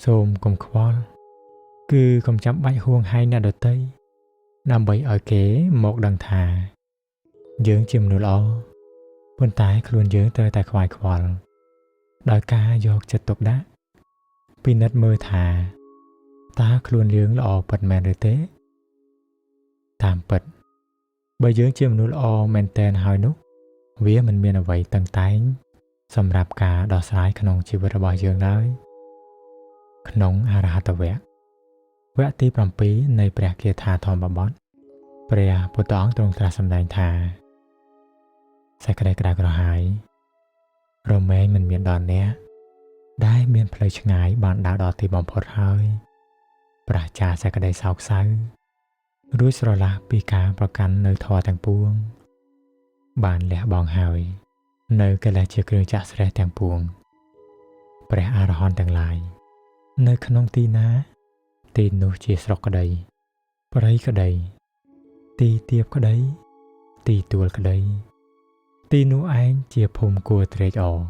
សូមកុំខ្វល់គឺកុំចាំបាច់ហួងហែងអ្នកដទៃដើម្បីឲ្យគេមកដឹងថាយើងជាមនុស្សល្អប៉ុន្តែខ្លួនយើងត្រូវតែខ្វាយខ្វល់ដោយការយកចិត្តទុកដាក់ពិនិត្យមើលថាតើខ្លួនយើងល្អពិតមែនឬទេតាមពិតបើយើងជាមនុស្សល្អមែនទែនហើយនោះវាមិនមានអ្វីតឹងតែងសម្រាប់ការដោះស្រាយក្នុងជីវិតរបស់យើងឡើយក្នុងអរហត្តវគ្គទី7នៃព្រះគាថាធម្មបទព្រះពុទ្ធអង្គទ្រង់ត្រាស់សម្ដែងថាសេចក្តីក្តៅក្រហាយរមែងមិនមានដល់អ្នកដែលមានផ្លូវឆ្ងាយបានដើរដល់ទីបំផុតហើយប្រះចាសេចក្តីសោកសៅរួចស្រឡះពីការប្រកាន់នៅធម៌ទាំងពួងបានលះបង់ហើយនៅកិលេសជាគ្រឿងចាក់ស្រេះទាំងពួងព្រះអរហន្តទាំងឡាយនៅក្នុងទីណាទីនោះជាស្រុកក្តីព្រៃក្តីទីទាបក្តីទីទួលក្តីទីនោះឯងជាភូមិគួរត្រេកអរ